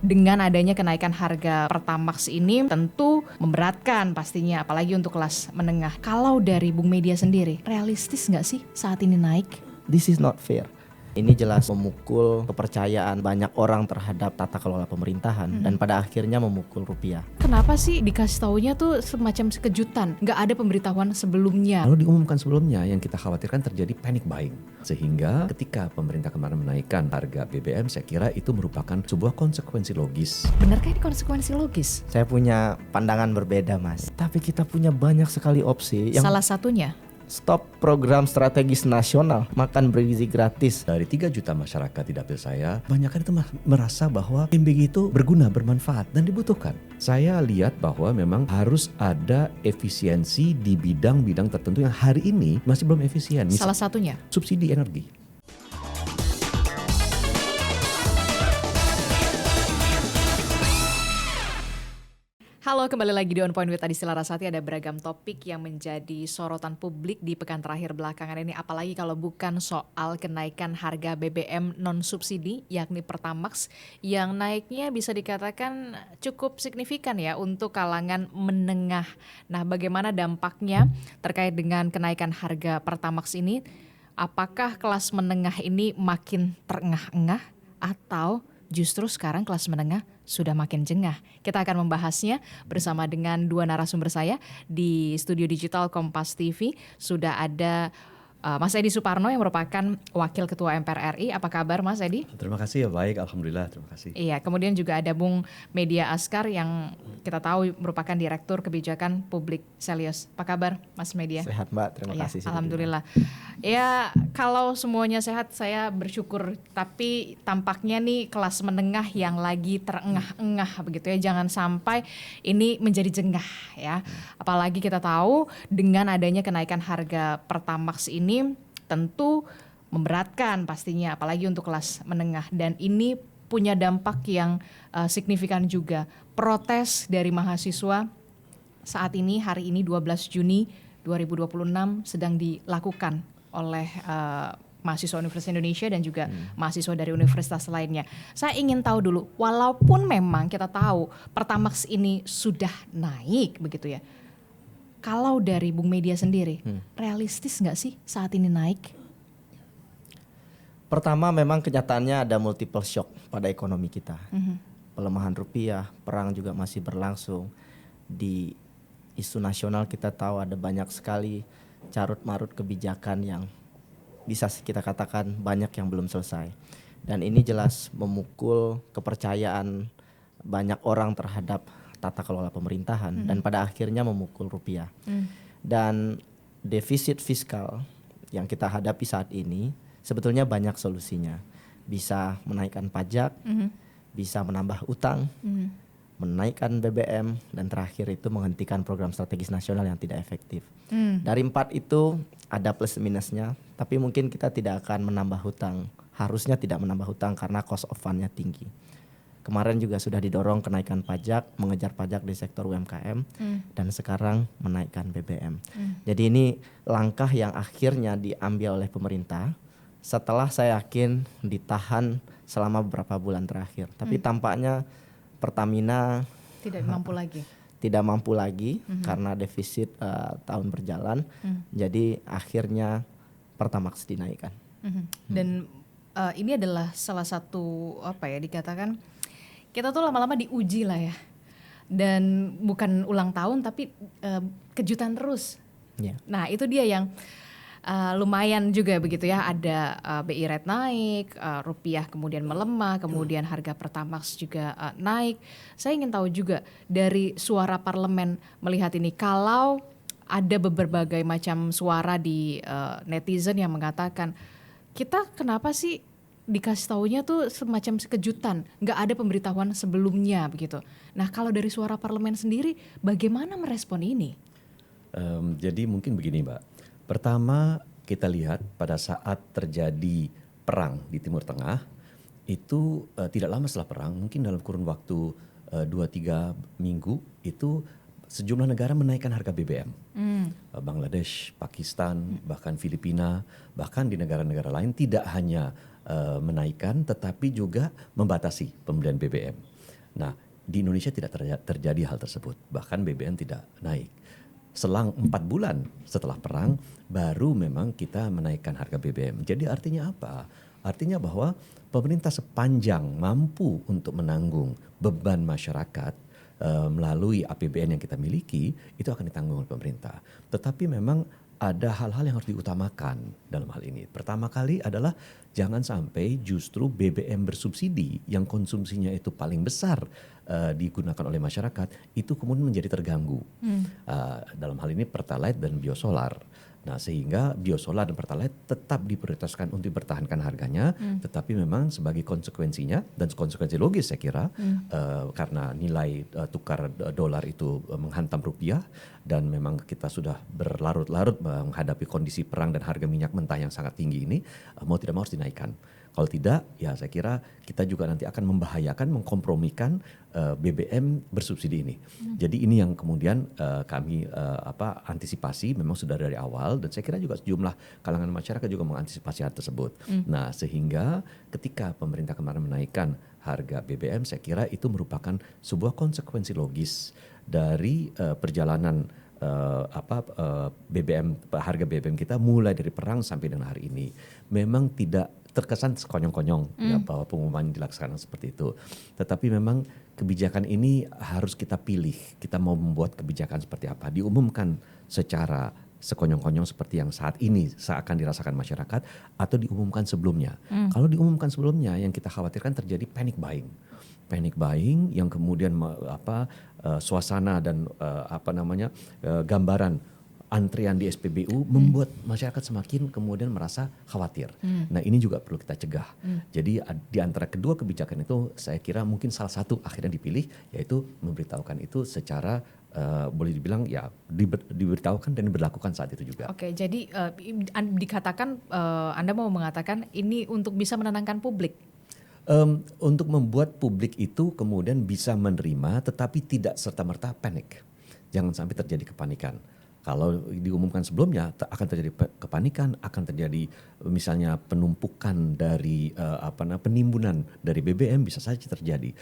dengan adanya kenaikan harga Pertamax ini tentu memberatkan pastinya, apalagi untuk kelas menengah. Kalau dari Bung Media sendiri, realistis nggak sih saat ini naik? This is not fair. Ini jelas memukul kepercayaan banyak orang terhadap tata kelola pemerintahan dan pada akhirnya memukul rupiah. Kenapa sih dikasih taunya tuh semacam kejutan? Nggak ada pemberitahuan sebelumnya. Lalu diumumkan sebelumnya, yang kita khawatirkan terjadi panic buying. Sehingga ketika pemerintah kemarin menaikkan harga BBM, saya kira itu merupakan sebuah konsekuensi logis. Benarkah ini konsekuensi logis? Saya punya pandangan berbeda, Mas. Tapi kita punya banyak sekali opsi. Salah satunya? Stop program strategis nasional, makan bergizi gratis. Dari 3 juta masyarakat di dapil saya, kebanyakan itu merasa bahwa MBG itu berguna, bermanfaat, dan dibutuhkan. Saya lihat bahwa memang harus ada efisiensi di bidang-bidang tertentu yang hari ini masih belum efisien. Salah satunya? Subsidi energi. Halo, kembali lagi di On Point with Adisila Rasati. Ada beragam topik yang menjadi sorotan publik di pekan terakhir belakangan ini, apalagi kalau bukan soal kenaikan harga BBM non-subsidi, yakni Pertamax, yang naiknya bisa dikatakan cukup signifikan ya untuk kalangan menengah. Nah, bagaimana dampaknya terkait dengan kenaikan harga Pertamax ini? Apakah kelas menengah ini makin terengah-engah atau justru sekarang kelas menengah sudah makin jengah? Kita akan membahasnya bersama dengan dua narasumber saya di studio digital Kompas TV. Sudah ada Mas Edi Suparno yang merupakan Wakil Ketua MPR RI. Apa kabar Mas Edi? Terima kasih ya, baik, alhamdulillah, terima kasih. Iya, kemudian juga ada Bung Media Askar yang kita tahu merupakan Direktur Kebijakan Publik Selyos. Apa kabar Mas Media? Sehat Mbak, terima Ya, kasih. alhamdulillah. Ya, kalau semuanya sehat saya bersyukur. Tapi tampaknya nih kelas menengah yang lagi terengah-engah begitu ya. Jangan sampai ini menjadi jengah ya. Apalagi kita tahu dengan adanya kenaikan harga Pertamax ini tentu memberatkan pastinya, apalagi untuk kelas menengah. Dan ini punya dampak yang signifikan juga. Protes dari mahasiswa saat ini, hari ini 12 Juni 2026 sedang dilakukan oleh mahasiswa Universitas Indonesia dan juga mahasiswa dari universitas lainnya. Saya ingin tahu dulu, walaupun memang kita tahu Pertamax ini sudah naik begitu ya, kalau dari Bung Media sendiri, realistis nggak sih saat ini naik? Pertama, memang kenyataannya ada multiple shock pada ekonomi kita. Pelemahan rupiah, perang juga masih berlangsung. Di isu nasional kita tahu ada banyak sekali carut-marut kebijakan yang bisa kita katakan banyak yang belum selesai. Dan ini jelas memukul kepercayaan banyak orang terhadap tata kelola pemerintahan dan pada akhirnya memukul rupiah. Dan defisit fiskal yang kita hadapi saat ini sebetulnya banyak solusinya. Bisa menaikkan pajak, bisa menambah utang, menaikkan BBM, dan terakhir itu menghentikan program strategis nasional yang tidak efektif. Dari 4 itu ada plus minusnya, tapi mungkin kita tidak akan menambah hutang. Harusnya tidak menambah hutang karena cost of fund-nya tinggi. Kemarin juga sudah didorong kenaikan pajak, mengejar pajak di sektor UMKM, dan sekarang menaikkan BBM. Jadi ini langkah yang akhirnya diambil oleh pemerintah setelah saya yakin ditahan selama beberapa bulan terakhir. Tapi tampaknya Pertamina tidak mampu lagi karena defisit tahun berjalan. Jadi akhirnya Pertamax dinaikkan. Dan ini adalah salah satu dikatakan kita tuh lama-lama diuji lah ya. Dan bukan ulang tahun tapi kejutan terus. Yeah. Nah, itu dia yang lumayan juga begitu ya. Ada BI rate naik, rupiah kemudian melemah, kemudian harga Pertamax juga naik. Saya ingin tahu juga dari suara parlemen melihat ini, kalau ada berbagai macam suara di netizen yang mengatakan, kita kenapa sih dikasih taunya tuh semacam kejutan, nggak ada pemberitahuan sebelumnya begitu. Nah, kalau dari suara parlemen sendiri, bagaimana merespon ini? Jadi mungkin begini, Mbak. Pertama, kita lihat pada saat terjadi perang di Timur Tengah, itu tidak lama setelah perang, mungkin dalam kurun waktu 2-3 minggu, itu sejumlah negara menaikkan harga BBM. Bangladesh, Pakistan, bahkan Filipina, bahkan di negara-negara lain tidak hanya menaikkan tetapi juga membatasi pembelian BBM. Nah, di Indonesia tidak terjadi hal tersebut. Bahkan BBM tidak naik. Selang 4 bulan setelah perang, baru memang kita menaikkan harga BBM. Jadi artinya apa? Artinya bahwa pemerintah sepanjang mampu untuk menanggung beban masyarakat melalui APBN yang kita miliki, itu akan ditanggung oleh pemerintah. Tetapi memang ada hal-hal yang harus diutamakan dalam hal ini. Pertama kali adalah jangan sampai justru BBM bersubsidi yang konsumsinya itu paling besar digunakan oleh masyarakat itu kemudian menjadi terganggu. Dalam hal ini Pertalite dan biosolar. Nah, sehingga biosolar dan Pertalite tetap diprioritaskan untuk dipertahankan harganya, tetapi memang sebagai konsekuensinya dan konsekuensi logis saya kira karena nilai tukar dolar itu menghantam rupiah dan memang kita sudah berlarut-larut menghadapi kondisi perang dan harga minyak mentah yang sangat tinggi ini, mau tidak mau harus dinaikkan. Kalau tidak, ya saya kira kita juga nanti akan membahayakan, mengkompromikan BBM bersubsidi ini. Jadi ini yang kemudian kami antisipasi memang sudah dari awal dan saya kira juga sejumlah kalangan masyarakat juga mengantisipasi hal tersebut. Nah, sehingga ketika pemerintah kemarin menaikkan harga BBM, saya kira itu merupakan sebuah konsekuensi logis dari perjalanan harga BBM kita mulai dari perang sampai dengan hari ini. Memang tidak terkesan sekonyong-konyong ya, bahwa pengumuman dilaksanakan seperti itu. Tetapi memang kebijakan ini harus kita pilih. Kita mau membuat kebijakan seperti apa. Diumumkan secara sekonyong-konyong seperti yang saat ini seakan dirasakan masyarakat atau diumumkan sebelumnya. Kalau diumumkan sebelumnya yang kita khawatirkan terjadi panic buying. Panic buying yang kemudian suasana dan gambaran antrian di SPBU membuat masyarakat semakin kemudian merasa khawatir. Nah, ini juga perlu kita cegah. Jadi di antara kedua kebijakan itu saya kira mungkin salah satu akhirnya dipilih, yaitu memberitahukan itu secara boleh dibilang ya diberitahukan dan diberlakukan saat itu juga. Oke, jadi dikatakan Anda mau mengatakan ini untuk bisa menenangkan publik. Untuk membuat publik itu kemudian bisa menerima tetapi tidak serta-merta panik. Jangan sampai terjadi kepanikan. Kalau diumumkan sebelumnya akan terjadi kepanikan, akan terjadi misalnya penumpukan dari penimbunan dari BBM bisa saja terjadi.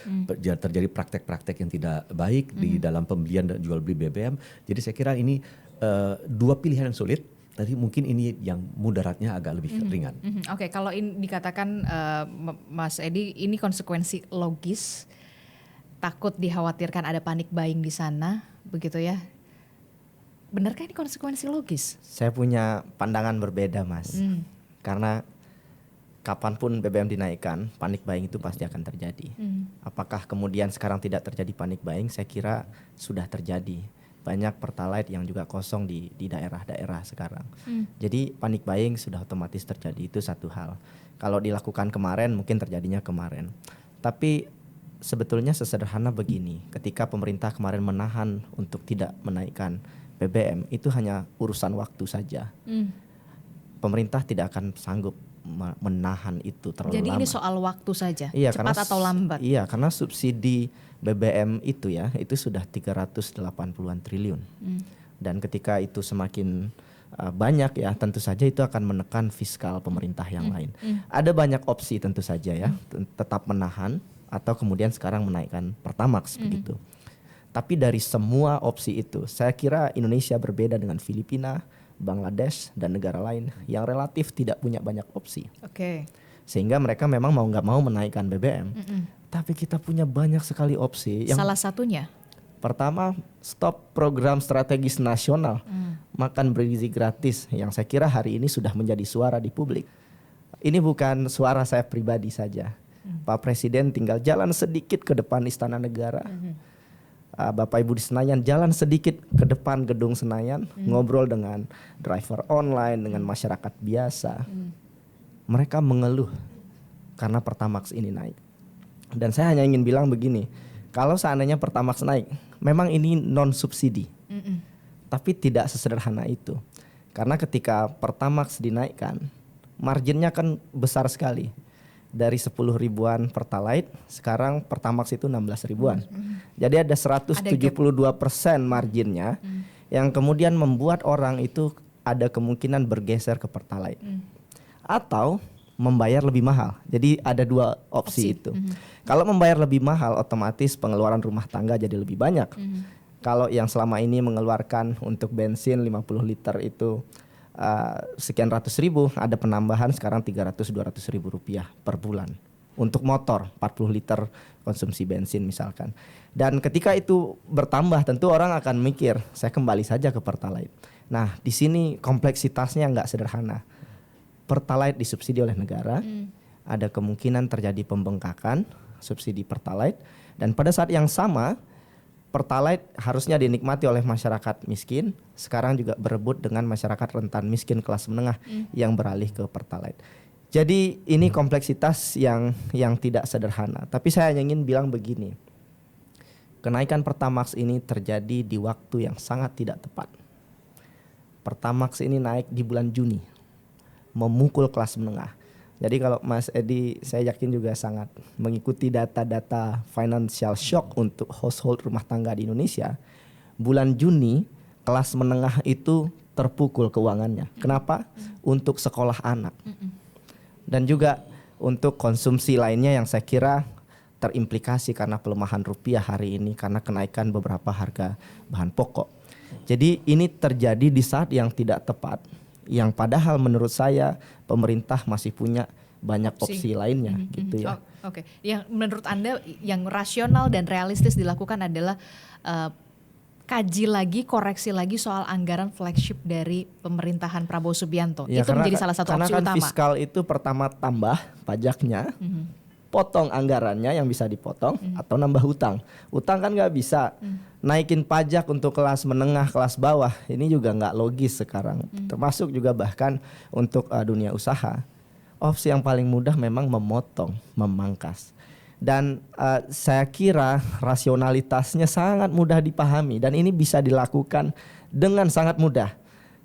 Terjadi praktek-praktek yang tidak baik di dalam pembelian dan jual beli BBM. Jadi saya kira ini dua pilihan yang sulit. Tapi mungkin ini yang mudaratnya agak lebih ringan. Oke, kalau ini dikatakan Mas Edi ini konsekuensi logis, takut dikhawatirkan ada panic buying di sana, begitu ya? Benarkah ini konsekuensi logis? Saya punya pandangan berbeda, Mas. Karena kapanpun BBM dinaikkan, panic buying itu pasti akan terjadi. Apakah kemudian sekarang tidak terjadi panic buying? Saya kira sudah terjadi. Banyak Pertalite yang juga kosong di daerah-daerah sekarang. Jadi panic buying sudah otomatis terjadi, itu satu hal. Kalau dilakukan kemarin mungkin terjadinya kemarin. Tapi sebetulnya sesederhana begini, ketika pemerintah kemarin menahan untuk tidak menaikkan BBM, itu hanya urusan waktu saja. Pemerintah tidak akan sanggup menahan itu terlalu lama. Jadi ini soal waktu saja, iya, cepat atau lambat. Iya, karena subsidi BBM itu ya, itu sudah 380-an triliun. Dan ketika itu semakin banyak ya, tentu saja itu akan menekan fiskal pemerintah yang lain. Ada banyak opsi tentu saja ya, tetap menahan atau kemudian sekarang menaikkan Pertamax begitu. Tapi dari semua opsi itu, saya kira Indonesia berbeda dengan Filipina, Bangladesh, dan negara lain yang relatif tidak punya banyak opsi. Oke. Sehingga mereka memang mau nggak mau menaikkan BBM. Tapi kita punya banyak sekali opsi. Salah satunya? Pertama, stop program strategis nasional, makan bergizi gratis, yang saya kira hari ini sudah menjadi suara di publik. Ini bukan suara saya pribadi saja. Pak Presiden tinggal jalan sedikit ke depan Istana Negara. Bapak Ibu di Senayan jalan sedikit ke depan gedung Senayan, ngobrol dengan driver online, dengan masyarakat biasa. Mereka mengeluh karena Pertamax ini naik. Dan saya hanya ingin bilang begini, kalau seandainya Pertamax naik, memang ini non subsidi. Tapi tidak sesederhana itu. Karena ketika Pertamax dinaikkan, marginnya kan besar sekali. Dari 10 ribuan Pertalite, sekarang Pertamax itu 16 ribuan. Jadi ada 172% marginnya yang kemudian membuat orang itu ada kemungkinan bergeser ke Pertalite. Atau membayar lebih mahal. Jadi ada dua opsi itu. Kalau membayar lebih mahal, otomatis pengeluaran rumah tangga jadi lebih banyak. Kalau yang selama ini mengeluarkan untuk bensin 50 liter itu sekian ratus ribu, ada penambahan sekarang 300-200 ribu rupiah per bulan. Untuk motor 40 liter konsumsi bensin misalkan. Dan ketika itu bertambah, tentu orang akan mikir, saya kembali saja ke Pertalite. Nah, di sini kompleksitasnya nggak sederhana. Pertalite disubsidi oleh negara, ada kemungkinan terjadi pembengkakan subsidi Pertalite, dan pada saat yang sama Pertalite harusnya dinikmati oleh masyarakat miskin, sekarang juga berebut dengan masyarakat rentan miskin kelas menengah yang beralih ke Pertalite. Jadi ini kompleksitas yang tidak sederhana. Tapi saya hanya ingin bilang begini, kenaikan Pertamax ini terjadi di waktu yang sangat tidak tepat. Pertamax ini naik di bulan Juni, memukul kelas menengah. Jadi kalau Mas Edi, saya yakin juga sangat mengikuti data-data financial shock untuk household rumah tangga di Indonesia. Bulan Juni kelas menengah itu terpukul keuangannya. Kenapa? Untuk sekolah anak. Dan juga untuk konsumsi lainnya yang saya kira terimplikasi karena pelemahan rupiah hari ini karena kenaikan beberapa harga bahan pokok. Jadi ini terjadi di saat yang tidak tepat, yang padahal menurut saya pemerintah masih punya banyak opsi lainnya gitu ya. Oke. Yang menurut Anda yang rasional dan realistis dilakukan adalah kaji lagi, koreksi lagi soal anggaran flagship dari pemerintahan Prabowo Subianto. Ya, itu menjadi salah satu opsi karena kan utama. fiskal itu pertama tambah pajaknya, potong anggarannya yang bisa dipotong, atau nambah utang. Utang kan nggak bisa. Naikin pajak untuk kelas menengah, kelas bawah, ini juga nggak logis sekarang. Termasuk juga bahkan untuk dunia usaha. Opsi yang paling mudah memang memotong, memangkas. Dan saya kira rasionalitasnya sangat mudah dipahami dan ini bisa dilakukan dengan sangat mudah.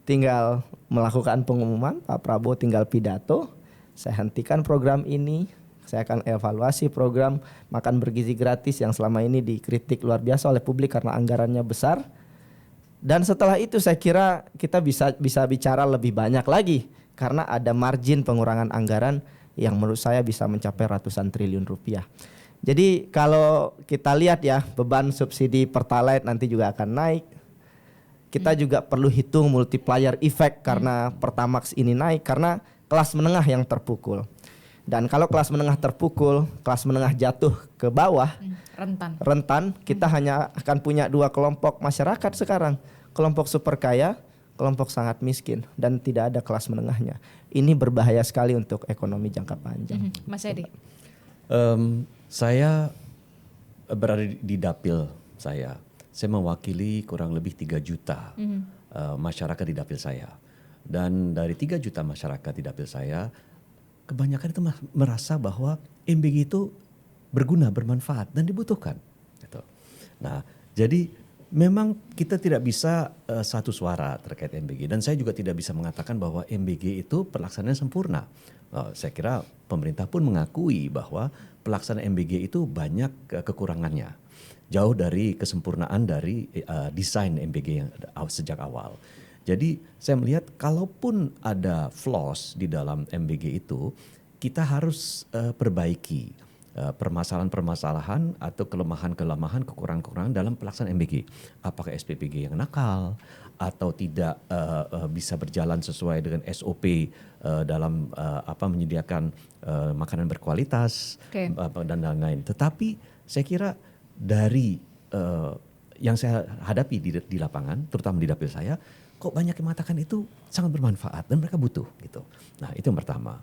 Tinggal melakukan pengumuman, Pak Prabowo tinggal pidato, saya hentikan program ini, saya akan evaluasi program makan bergizi gratis yang selama ini dikritik luar biasa oleh publik karena anggarannya besar. Dan setelah itu saya kira kita bisa bicara lebih banyak lagi karena ada margin pengurangan anggaran yang menurut saya bisa mencapai ratusan triliun rupiah. Jadi kalau kita lihat ya, beban subsidi Pertalite nanti juga akan naik. Kita juga perlu hitung multiplier effect karena Pertamax ini naik karena kelas menengah yang terpukul. Dan kalau kelas menengah terpukul, kelas menengah jatuh ke bawah, rentan, kita hanya akan punya dua kelompok masyarakat sekarang. Kelompok super kaya, kelompok sangat miskin, dan tidak ada kelas menengahnya. Ini berbahaya sekali untuk ekonomi jangka panjang. Mas Edi? Saya berada di dapil saya. Saya mewakili kurang lebih 3 juta masyarakat di dapil saya. Dan dari 3 juta masyarakat di dapil saya, kebanyakan itu merasa bahwa MBG itu berguna, bermanfaat dan dibutuhkan. Gitu. Nah, jadi memang kita tidak bisa satu suara terkait MBG dan saya juga tidak bisa mengatakan bahwa MBG itu pelaksanaannya sempurna. Saya kira pemerintah pun mengakui bahwa pelaksanaan MBG itu banyak kekurangannya. Jauh dari kesempurnaan dari desain MBG yang sejak awal. Jadi saya melihat kalaupun ada flaws di dalam MBG itu, kita harus perbaiki permasalahan-permasalahan atau kelemahan-kelemahan, kekurangan-kekurangan dalam pelaksanaan MBG. Apakah SPPG yang nakal atau tidak bisa berjalan sesuai dengan SOP dalam menyediakan makanan berkualitas dan lain-lain. Tetapi saya kira dari yang saya hadapi di lapangan, terutama di dapil saya, kok banyak yang mengatakan itu sangat bermanfaat dan mereka butuh gitu. Nah, itu yang pertama.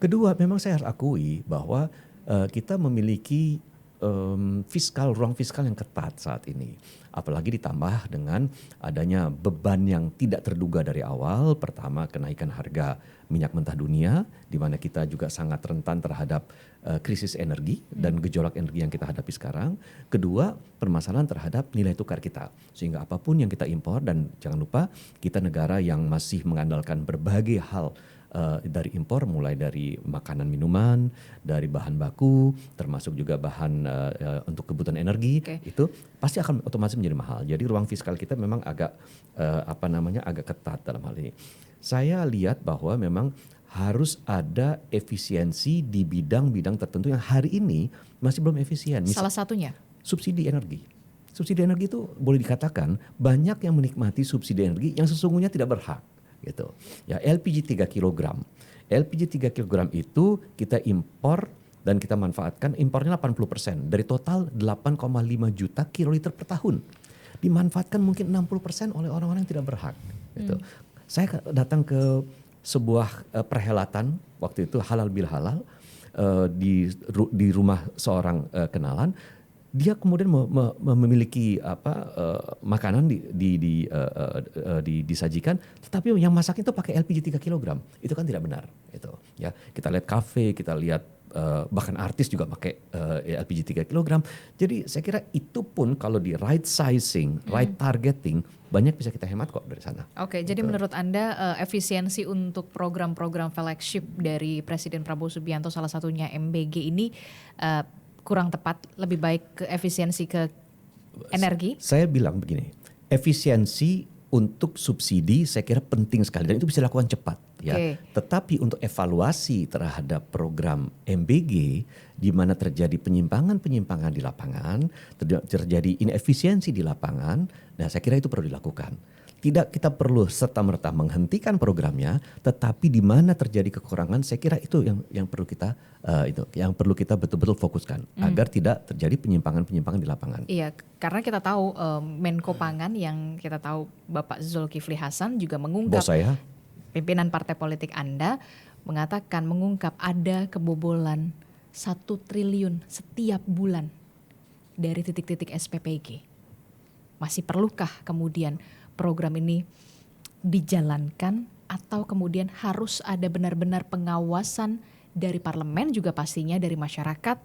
Kedua, memang saya harus akui bahwa kita memiliki ruang fiskal yang ketat saat ini. Apalagi ditambah dengan adanya beban yang tidak terduga dari awal. Pertama, kenaikan harga minyak mentah dunia, di mana kita juga sangat rentan terhadap krisis energi dan gejolak energi yang kita hadapi sekarang. Kedua, permasalahan terhadap nilai tukar kita. Sehingga apapun yang kita impor, dan jangan lupa kita negara yang masih mengandalkan berbagai hal dari impor, mulai dari makanan minuman, dari bahan baku, termasuk juga bahan untuk kebutuhan energi, itu pasti akan otomatis menjadi mahal. Jadi ruang fiskal kita memang agak agak ketat dalam hal ini. Saya lihat bahwa memang harus ada efisiensi di bidang-bidang tertentu yang hari ini masih belum efisien. Salah satunya? Subsidi energi. Subsidi energi itu boleh dikatakan banyak yang menikmati subsidi energi yang sesungguhnya tidak berhak. Gitu. Ya, LPG 3 kg. LPG 3 kg itu kita impor dan kita manfaatkan, impornya 80% dari total 8,5 juta kiloliter per tahun. Dimanfaatkan mungkin 60% oleh orang-orang yang tidak berhak. Gitu. Saya datang ke sebuah perhelatan waktu itu halal bil halal di rumah seorang kenalan. Dia kemudian memiliki makanan disajikan, tetapi yang masak itu pakai LPG 3 kg. Itu kan tidak benar. Gitu. Ya, kita lihat kafe, kita lihat bahkan artis juga pakai LPG 3 kg. Jadi saya kira itu pun kalau di right sizing, right targeting, banyak bisa kita hemat kok dari sana. Oke, jadi menurut Anda efisiensi untuk program-program flagship dari Presiden Prabowo Subianto, salah satunya MBG ini kurang tepat, lebih baik ke efisiensi ke energi? Saya bilang begini, efisiensi untuk subsidi saya kira penting sekali dan itu bisa dilakukan cepat. Ya. Tetapi untuk evaluasi terhadap program MBG di mana terjadi penyimpangan-penyimpangan di lapangan, terjadi inefisiensi di lapangan, nah saya kira itu perlu dilakukan. Tidak kita perlu serta-merta menghentikan programnya, tetapi di mana terjadi kekurangan, saya kira itu yang perlu kita yang perlu kita betul-betul fokuskan agar tidak terjadi penyimpangan-penyimpangan di lapangan. Iya, karena kita tahu Menko Pangan yang kita tahu Bapak Zulkifli Hasan juga mengungkap, bos saya, pimpinan partai politik Anda mengungkap ada kebobolan 1 triliun setiap bulan dari titik-titik SPPG. Masih perlukah kemudian program ini dijalankan atau kemudian harus ada benar-benar pengawasan dari parlemen juga pastinya dari masyarakat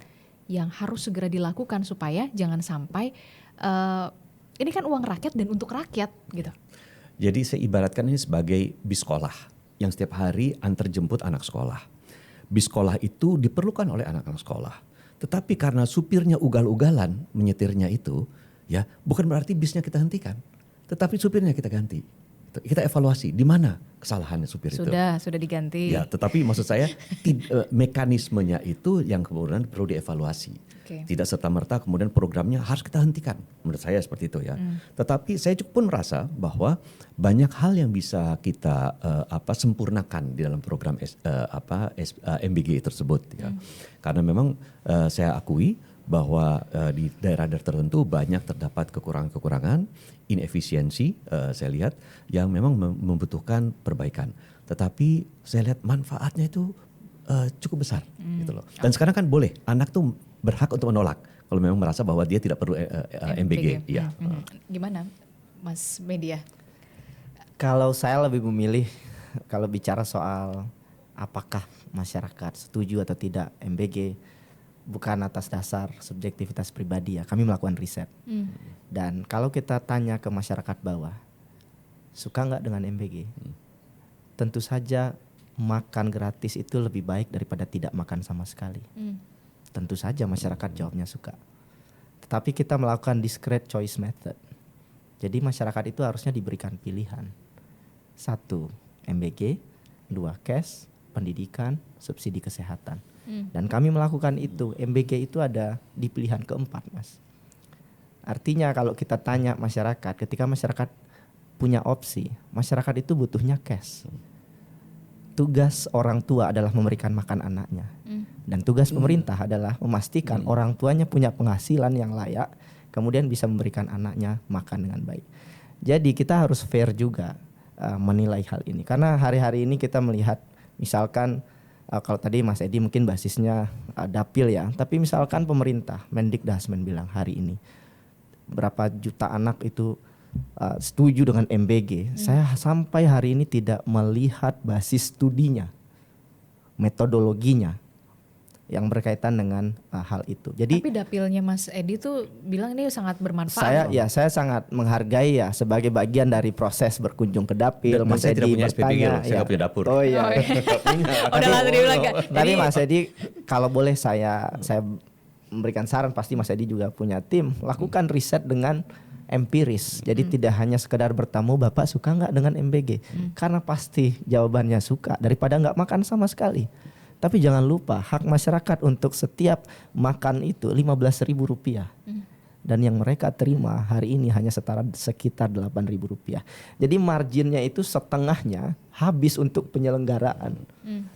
yang harus segera dilakukan supaya jangan sampai ini kan uang rakyat dan untuk rakyat gitu. Jadi saya ibaratkan ini sebagai bis sekolah yang setiap hari antar jemput anak sekolah. Bis sekolah itu diperlukan oleh anak-anak sekolah. Tetapi karena supirnya ugal-ugalan menyetirnya itu, ya bukan berarti bisnya kita hentikan. Tetapi supirnya kita ganti. Kita evaluasi di mana kesalahannya supir itu. Sudah diganti. Ya, tetapi maksud saya mekanismenya itu yang kemudian perlu dievaluasi. Tidak serta-merta kemudian programnya harus kita hentikan. Menurut saya seperti itu ya. Tetapi saya pun merasa bahwa banyak hal yang bisa kita sempurnakan di dalam program MBG tersebut ya. Karena memang saya akui bahwa di daerah-daerah tertentu banyak terdapat kekurangan-kekurangan, inefisiensi saya lihat yang memang membutuhkan perbaikan. Tetapi saya lihat manfaatnya itu cukup besar gitu loh. Dan sekarang kan boleh anak tuh berhak untuk menolak kalau memang merasa bahwa dia tidak perlu MBG. Ya. Gimana Mas Media? Kalau saya lebih memilih kalau bicara soal apakah masyarakat setuju atau tidak MBG, bukan atas dasar subjektivitas pribadi ya, kami melakukan riset. Dan kalau kita tanya ke masyarakat bawah, suka nggak dengan MBG? Tentu saja makan gratis itu lebih baik daripada tidak makan sama sekali. Tentu saja masyarakat jawabnya suka. Tetapi kita melakukan discrete choice method. Jadi masyarakat itu harusnya diberikan pilihan. 1, MBG, 2, cash, pendidikan, subsidi kesehatan. Dan kami melakukan itu. MBG itu ada di pilihan keempat, Mas. Artinya kalau kita tanya masyarakat, ketika masyarakat punya opsi, masyarakat itu butuhnya cash. Tugas orang tua adalah memberikan makan anaknya. Dan tugas pemerintah adalah memastikan orang tuanya punya penghasilan yang layak, kemudian bisa memberikan anaknya makan dengan baik. Jadi kita harus fair juga menilai hal ini. Karena hari-hari ini kita melihat misalkan kalau tadi Mas Edi mungkin basisnya dapil ya, tapi misalkan pemerintah, Mendikbudrismen bilang hari ini berapa juta anak itu setuju dengan MBG. Saya sampai hari ini tidak melihat basis studinya, metodologinya. yang berkaitan dengan hal itu. Jadi Tapi dapilnya Mas Edi tuh bilang ini sangat bermanfaat. saya sangat menghargai ya sebagai bagian dari proses berkunjung ke dapil. Dan Mas saya tidak Edi punya SPPG bertanya, loh, saya nggak punya dapur. Oh iya. Udah lah tadi bilang kan. Tapi Mas Edi kalau boleh saya memberikan saran, pasti Mas Edi juga punya tim, lakukan riset dengan empiris. Jadi tidak hanya sekedar bertamu, Bapak suka nggak dengan MBG? Karena pasti jawabannya suka daripada nggak makan sama sekali. Tapi jangan lupa hak masyarakat untuk setiap makan itu Rp15.000. Dan yang mereka terima hari ini hanya sekitar Rp8.000. Jadi marginnya itu setengahnya habis untuk penyelenggaraan.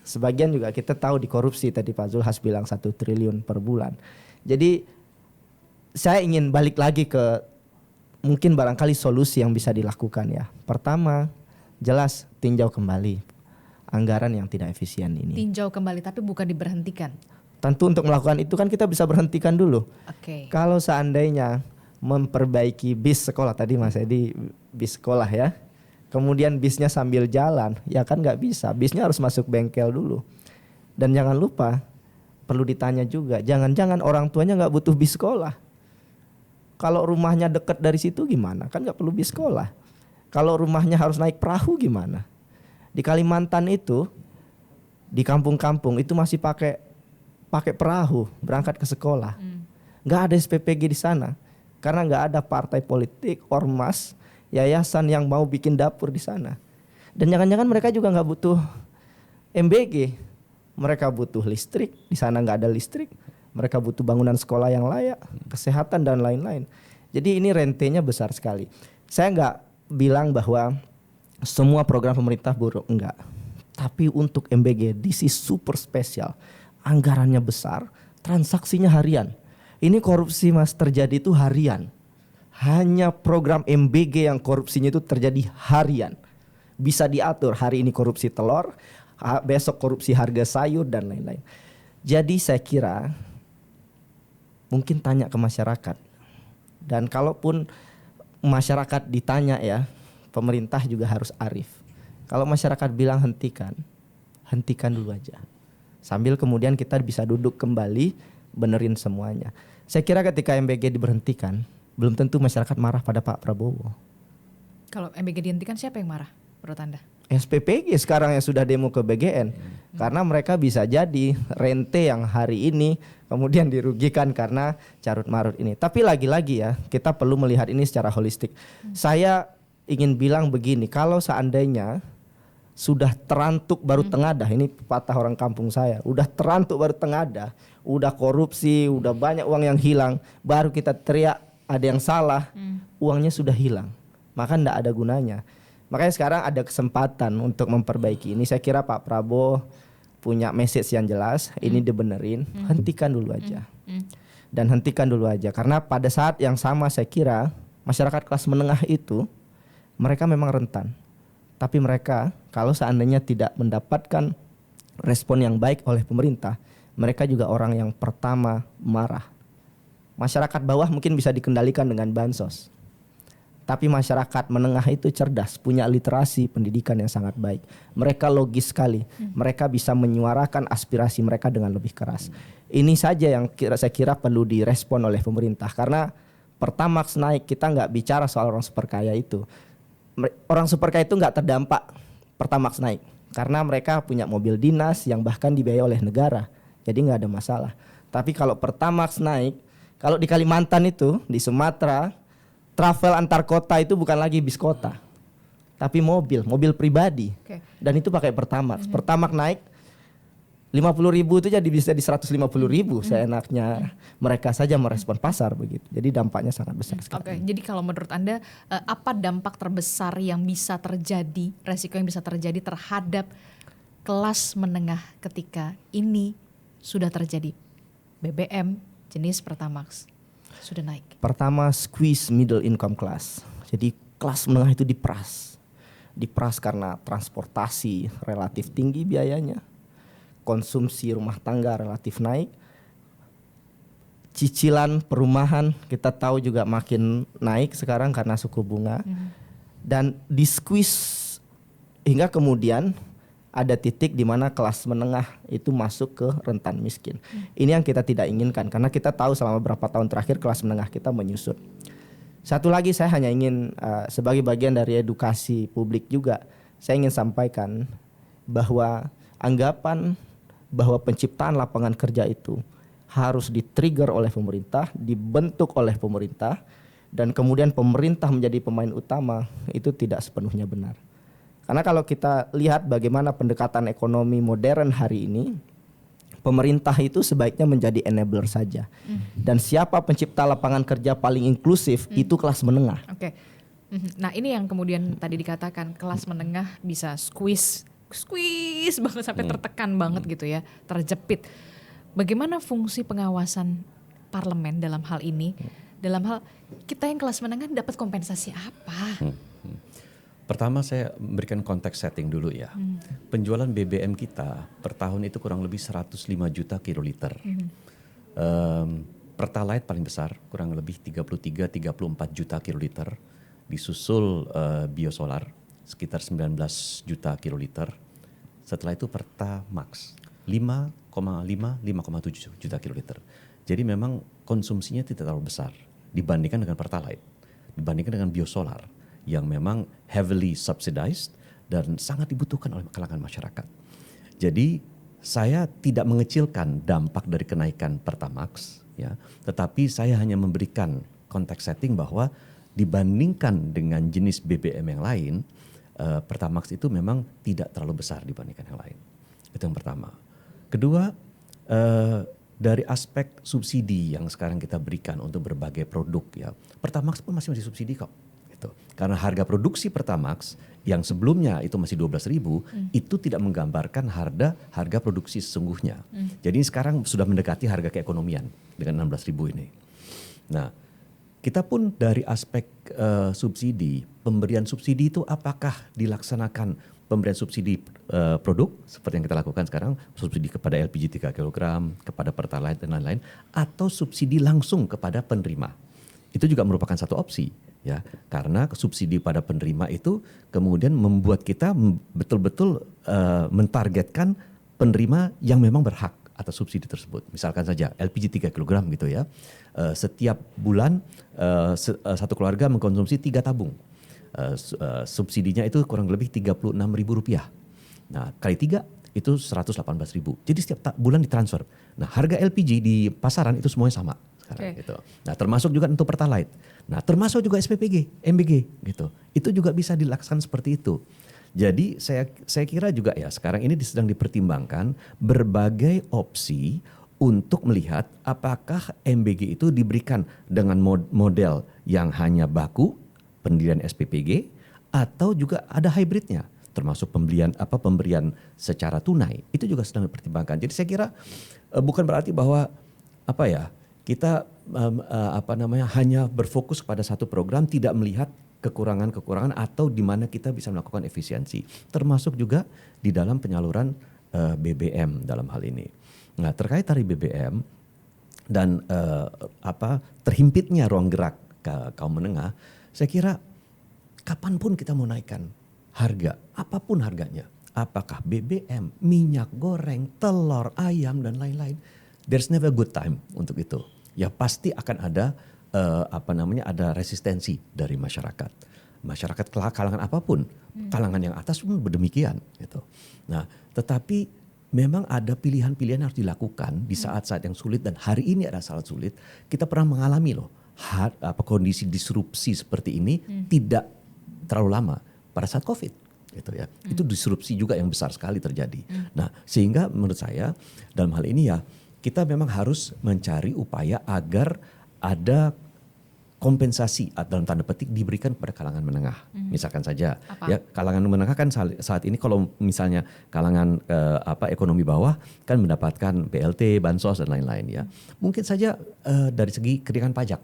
Sebagian juga kita tahu di korupsi, tadi Pak Zulhas bilang 1 triliun per bulan. Jadi saya ingin balik lagi ke mungkin barangkali solusi yang bisa dilakukan ya. Pertama, jelas tinjau kembali anggaran yang tidak efisien ini. Tinjau kembali tapi bukan diberhentikan. Tentu untuk melakukan itu kan kita bisa berhentikan dulu. Oke. Kalau seandainya memperbaiki bis sekolah, tadi Mas Edi bis sekolah ya, kemudian bisnya sambil jalan, ya kan nggak bisa. Bisnya harus masuk bengkel dulu. Dan jangan lupa perlu ditanya juga, jangan-jangan orang tuanya nggak butuh bis sekolah. Kalau rumahnya dekat dari situ gimana? Kan nggak perlu bis sekolah. Kalau rumahnya harus naik perahu gimana? Di Kalimantan itu, di kampung-kampung itu masih pakai perahu berangkat ke sekolah. Nggak ada SPPG di sana karena nggak ada partai politik, ormas, yayasan yang mau bikin dapur di sana. Dan jangan-jangan mereka juga nggak butuh MBG, mereka butuh listrik. Di sana nggak ada listrik, mereka butuh bangunan sekolah yang layak, kesehatan dan lain-lain. Jadi ini rentenya besar sekali. Saya nggak bilang bahwa semua program pemerintah buruk, enggak. Tapi untuk MBG, this is super spesial. Anggarannya besar, transaksinya harian. Ini korupsi Mas terjadi itu harian. Hanya program MBG yang korupsinya itu terjadi harian. Bisa diatur, hari ini korupsi telur, besok korupsi harga sayur dan lain-lain. Jadi saya kira mungkin tanya ke masyarakat. Dan kalaupun masyarakat ditanya ya, pemerintah juga harus arif. Kalau masyarakat bilang hentikan dulu aja. Sambil kemudian kita bisa duduk kembali, benerin semuanya. Saya kira ketika MBG diberhentikan, belum tentu masyarakat marah pada Pak Prabowo. Kalau MBG dihentikan siapa yang marah menurut Anda? SPPG sekarang yang sudah demo ke BGN. Karena mereka bisa jadi rente yang hari ini kemudian dirugikan karena carut marut ini. Tapi lagi-lagi ya, kita perlu melihat ini secara holistik. Saya ingin bilang begini, kalau seandainya sudah terantuk baru tengadah, ini patah orang kampung saya, udah terantuk baru tengadah, udah korupsi, udah banyak uang yang hilang, baru kita teriak ada yang salah, uangnya sudah hilang, maka enggak ada gunanya. Makanya sekarang ada kesempatan untuk memperbaiki ini. Saya kira Pak Prabowo punya message yang jelas, ini dibenerin, hentikan dulu aja. Dan hentikan dulu aja, karena pada saat yang sama saya kira masyarakat kelas menengah itu mereka memang rentan, tapi mereka kalau seandainya tidak mendapatkan respon yang baik oleh pemerintah, mereka juga orang yang pertama marah. Masyarakat bawah mungkin bisa dikendalikan dengan bansos, tapi masyarakat menengah itu cerdas, punya literasi pendidikan yang sangat baik. Mereka logis sekali, mereka bisa menyuarakan aspirasi mereka dengan lebih keras. Ini saja yang saya kira perlu direspon oleh pemerintah, karena Pertamax naik, kita nggak bicara soal orang super kaya itu. Orang super kaya itu nggak terdampak Pertamax naik karena mereka punya mobil dinas yang bahkan dibiayai oleh negara, jadi nggak ada masalah. Tapi kalau Pertamax naik, kalau di Kalimantan itu, di Sumatera, travel antar kota itu bukan lagi bis kota, tapi mobil pribadi. Dan itu pakai Pertamax. Pertamax naik 50.000 itu jadi bisa di 150.000. Seenaknya mereka saja merespon pasar begitu. Jadi dampaknya sangat besar sekali. Oke, jadi kalau menurut Anda apa dampak terbesar yang bisa terjadi, resiko yang bisa terjadi terhadap kelas menengah ketika ini sudah terjadi BBM jenis Pertamax sudah naik? Pertama, squeeze middle income class. Jadi kelas menengah itu diperas karena transportasi relatif tinggi biayanya. Konsumsi rumah tangga relatif naik, cicilan perumahan kita tahu juga makin naik sekarang karena suku bunga, dan di squeeze hingga kemudian ada titik di mana kelas menengah itu masuk ke rentan miskin. Ini yang kita tidak inginkan karena kita tahu selama beberapa tahun terakhir kelas menengah kita menyusut. Satu lagi saya hanya ingin sebagai bagian dari edukasi publik juga, saya ingin sampaikan bahwa anggapan bahwa penciptaan lapangan kerja itu harus di-trigger oleh pemerintah, dibentuk oleh pemerintah, dan kemudian pemerintah menjadi pemain utama, itu tidak sepenuhnya benar. Karena kalau kita lihat bagaimana pendekatan ekonomi modern hari ini, pemerintah itu sebaiknya menjadi enabler saja. Dan siapa pencipta lapangan kerja paling inklusif itu kelas menengah. Oke. Nah ini yang kemudian tadi dikatakan kelas menengah bisa squeeze banget sampai tertekan banget gitu ya, terjepit. Bagaimana fungsi pengawasan parlemen dalam hal ini? Dalam hal kita yang kelas menengah dapat kompensasi apa? Pertama saya memberikan konteks setting dulu ya. Penjualan BBM kita per tahun itu kurang lebih 105 juta kiloliter. Pertalite paling besar kurang lebih 33-34 juta kiloliter. Disusul biosolar sekitar 19 juta kiloliter. Setelah itu Pertamax 5,7 juta kiloliter. Jadi memang konsumsinya tidak terlalu besar dibandingkan dengan Pertalite, dibandingkan dengan biosolar yang memang heavily subsidized dan sangat dibutuhkan oleh kalangan masyarakat. Jadi saya tidak mengecilkan dampak dari kenaikan Pertamax, ya, tetapi saya hanya memberikan konteks setting bahwa dibandingkan dengan jenis BBM yang lain, Pertamax itu memang tidak terlalu besar dibandingkan yang lain. Itu yang pertama. Kedua, dari aspek subsidi yang sekarang kita berikan untuk berbagai produk, ya, Pertamax pun masih subsidi kok. Karena harga produksi Pertamax yang sebelumnya itu masih 12.000, itu tidak menggambarkan harga produksi sesungguhnya. Jadi sekarang sudah mendekati harga keekonomian dengan 16.000 ini. Nah, kita pun dari aspek subsidi, pemberian subsidi itu apakah dilaksanakan pemberian subsidi produk seperti yang kita lakukan sekarang, subsidi kepada LPG 3 kg, kepada Pertalite dan lain-lain, atau subsidi langsung kepada penerima. Itu juga merupakan satu opsi, ya, karena subsidi pada penerima itu kemudian membuat kita betul-betul mentargetkan penerima yang memang berhak atas subsidi tersebut. Misalkan saja LPG 3 kg gitu ya, setiap bulan satu keluarga mengkonsumsi 3 tabung. Subsidinya itu kurang lebih Rp36.000. Nah kali 3 itu 118.000. Jadi setiap bulan ditransfer. Nah harga LPG di pasaran itu semuanya sama. Gitu. Nah termasuk juga untuk Pertalite. Nah termasuk juga SPPG, MBG gitu. Itu juga bisa dilaksanakan seperti itu. Jadi saya kira juga ya sekarang ini sedang dipertimbangkan berbagai opsi untuk melihat apakah MBG itu diberikan dengan model yang hanya baku, pendirian SPPG, atau juga ada hybridnya, termasuk pemberian secara tunai. Itu juga sedang dipertimbangkan. Jadi saya kira bukan berarti bahwa kita hanya berfokus pada satu program, tidak melihat kekurangan-kekurangan atau di mana kita bisa melakukan efisiensi, termasuk juga di dalam penyaluran BBM dalam hal ini. Nah, terkait tarif BBM dan terhimpitnya ruang gerak kaum menengah, saya kira kapanpun kita mau naikkan harga, apapun harganya, apakah BBM, minyak goreng, telur, ayam dan lain-lain, there's never a good time untuk itu. Ya pasti akan ada ada resistensi dari masyarakat. Masyarakat kalangan apapun, kalangan yang atas pun demikian gitu. Nah, tetapi memang ada pilihan-pilihan yang harus dilakukan di saat-saat yang sulit, dan hari ini ada saat sulit. Kita pernah mengalami kondisi disrupsi seperti ini tidak terlalu lama pada saat Covid gitu ya. Itu disrupsi juga yang besar sekali terjadi. Nah, sehingga menurut saya dalam hal ini ya kita memang harus mencari upaya agar ada kompensasi dalam tanda petik diberikan kepada kalangan menengah. Misalkan saja ya kalangan menengah kan saat ini kalau misalnya kalangan ekonomi bawah kan mendapatkan BLT, bansos dan lain-lain ya. Mungkin saja dari segi keringanan pajak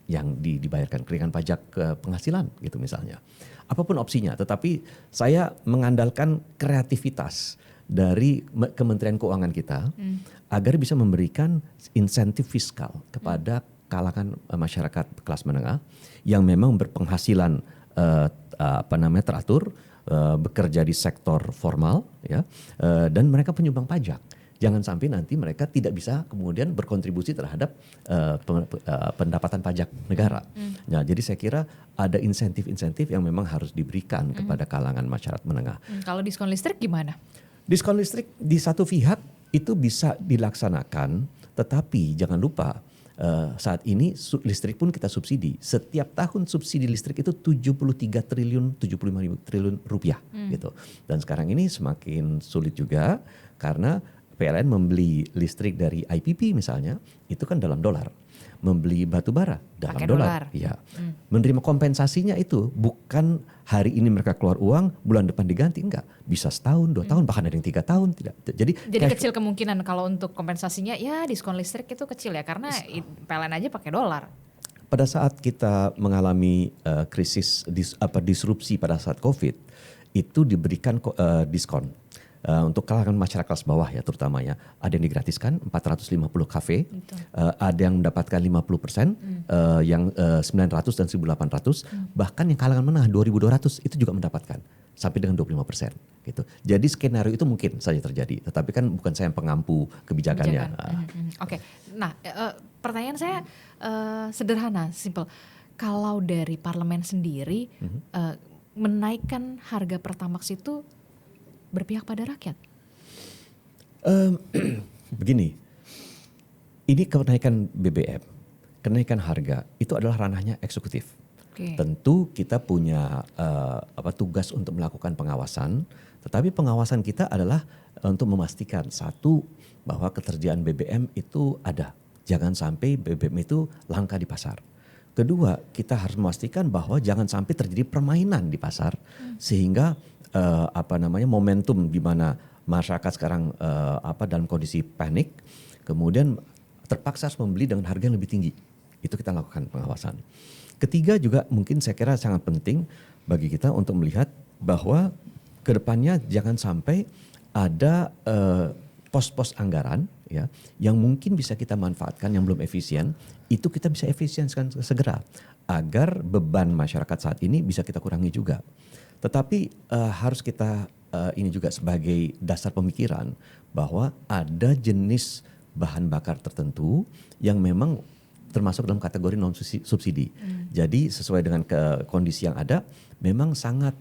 yang dibayarkan, keringanan pajak penghasilan gitu misalnya. Apapun opsinya, tetapi saya mengandalkan kreativitas dari Kementerian Keuangan kita agar bisa memberikan insentif fiskal kepada kalangan masyarakat kelas menengah yang memang berpenghasilan teratur, bekerja di sektor formal, ya, dan mereka penyumbang pajak. Jangan sampai nanti mereka tidak bisa kemudian berkontribusi terhadap pendapatan pajak negara. Nah, jadi saya kira ada insentif-insentif yang memang harus diberikan kepada kalangan masyarakat menengah. Kalau diskon listrik gimana? Diskon listrik di satu pihak itu bisa dilaksanakan, tetapi jangan lupa saat ini listrik pun kita subsidi. Setiap tahun subsidi listrik itu 75 triliun rupiah gitu. Dan sekarang ini semakin sulit juga karena PLN membeli listrik dari IPP misalnya, itu kan dalam dolar. Membeli batu bara dalam dolar. Ya. Menerima kompensasinya itu bukan hari ini mereka keluar uang, bulan depan diganti, enggak. Bisa setahun, 2 tahun, bahkan ada yang 3 tahun. Tidak. Jadi kecil kemungkinan kalau untuk kompensasinya ya diskon listrik itu kecil ya, karena PLN aja pakai dolar. Pada saat kita mengalami krisis disrupsi pada saat COVID, itu diberikan diskon. Untuk kalangan masyarakat kelas bawah ya terutamanya, ada yang digratiskan 450 kafe, ada yang mendapatkan 50%, yang 900 dan 1.800, bahkan yang kalangan menengah 2.200 itu juga mendapatkan sampai dengan 25% gitu. Jadi skenario itu mungkin saja terjadi, tetapi kan bukan saya yang pengampu kebijakannya. Oke. Nah, pertanyaan saya sederhana, simple. Kalau dari parlemen sendiri menaikkan harga Pertamax itu berpihak pada rakyat? Begini, ini kenaikan BBM, kenaikan harga itu adalah ranahnya eksekutif. Tentu kita punya tugas untuk melakukan pengawasan, tetapi pengawasan kita adalah untuk memastikan satu, bahwa ketersediaan BBM itu ada, jangan sampai BBM itu langka di pasar. Kedua, kita harus memastikan bahwa jangan sampai terjadi permainan di pasar sehingga momentum di mana masyarakat sekarang dalam kondisi panik, kemudian terpaksa harus membeli dengan harga yang lebih tinggi. Itu kita lakukan pengawasan. Ketiga juga mungkin saya kira sangat penting bagi kita untuk melihat bahwa kedepannya jangan sampai ada pos-pos anggaran ya yang mungkin bisa kita manfaatkan yang belum efisien, itu kita bisa efisienkan segera agar beban masyarakat saat ini bisa kita kurangi juga. Tetapi harus kita ini juga sebagai dasar pemikiran bahwa ada jenis bahan bakar tertentu yang memang termasuk dalam kategori non subsidi. Jadi sesuai dengan kondisi yang ada, memang sangat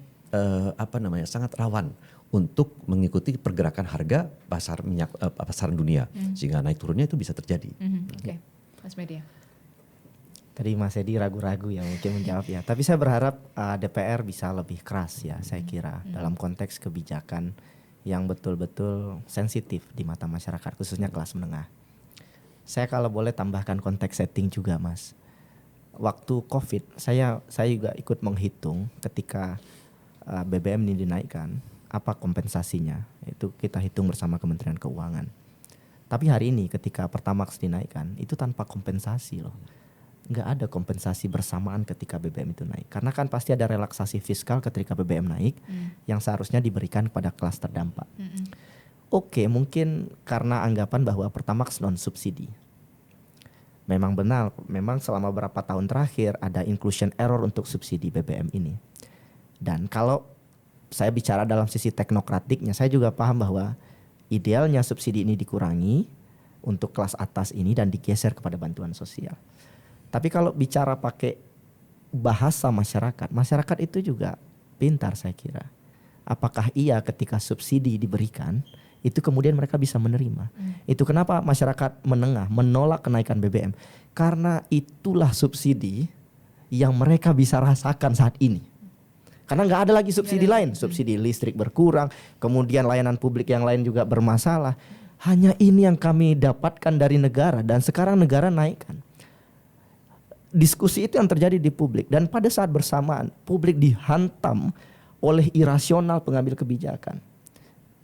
sangat rawan untuk mengikuti pergerakan harga pasar minyak pasaran dunia, sehingga naik turunnya itu bisa terjadi. Oke, Mas Media. Tadi Mas Edi ragu-ragu ya mungkin menjawab ya. Tapi saya berharap DPR bisa lebih keras ya saya kira dalam konteks kebijakan yang betul-betul sensitif di mata masyarakat khususnya kelas menengah. Saya kalau boleh tambahkan konteks setting juga Mas. Waktu COVID saya juga ikut menghitung ketika BBM ini dinaikkan apa kompensasinya. Itu kita hitung bersama Kementerian Keuangan. Tapi hari ini ketika Pertamax dinaikkan itu tanpa kompensasi loh. Nggak ada kompensasi bersamaan ketika BBM itu naik. Karena kan pasti ada relaksasi fiskal ketika BBM naik yang seharusnya diberikan kepada kelas terdampak. Oke, mungkin karena anggapan bahwa Pertamax non subsidi. Memang benar, memang selama beberapa tahun terakhir ada inclusion error untuk subsidi BBM ini. Dan kalau saya bicara dalam sisi teknokratiknya, saya juga paham bahwa idealnya subsidi ini dikurangi untuk kelas atas ini dan digeser kepada bantuan sosial. Tapi kalau bicara pakai bahasa masyarakat, masyarakat itu juga pintar saya kira. Apakah iya ketika subsidi diberikan, itu kemudian mereka bisa menerima. Itu kenapa masyarakat menengah menolak kenaikan BBM. Karena itulah subsidi yang mereka bisa rasakan saat ini. Karena nggak ada lagi subsidi lain. Subsidi listrik berkurang, kemudian layanan publik yang lain juga bermasalah. Hanya ini yang kami dapatkan dari negara dan sekarang negara naikkan. Diskusi itu yang terjadi di publik dan pada saat bersamaan publik dihantam oleh irasional pengambil kebijakan.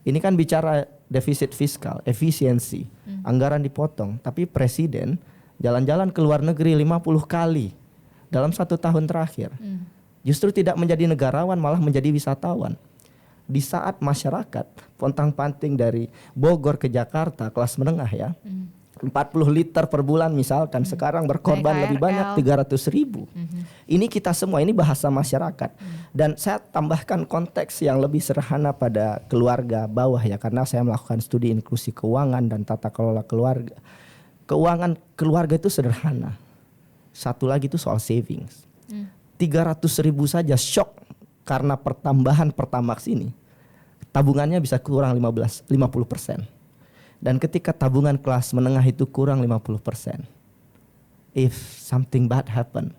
Ini kan bicara defisit fiskal, efisiensi, anggaran dipotong, tapi presiden jalan-jalan ke luar negeri 50 kali dalam 1 tahun terakhir. Justru tidak menjadi negarawan, malah menjadi wisatawan. Di saat masyarakat pontang-panting dari Bogor ke Jakarta kelas menengah ya, 40 liter per bulan misalkan, sekarang berkorban lebih banyak 300.000. Ini kita semua, ini bahasa masyarakat. Dan saya tambahkan konteks yang lebih sederhana pada keluarga bawah ya, karena saya melakukan studi inklusi keuangan dan tata kelola keluarga. Keuangan keluarga itu sederhana. Satu lagi itu soal savings. 300.000 saja shock karena pertambahan Pertamax ini. Tabungannya bisa kurang 50%. Dan ketika tabungan kelas menengah itu kurang 50%. If something bad happen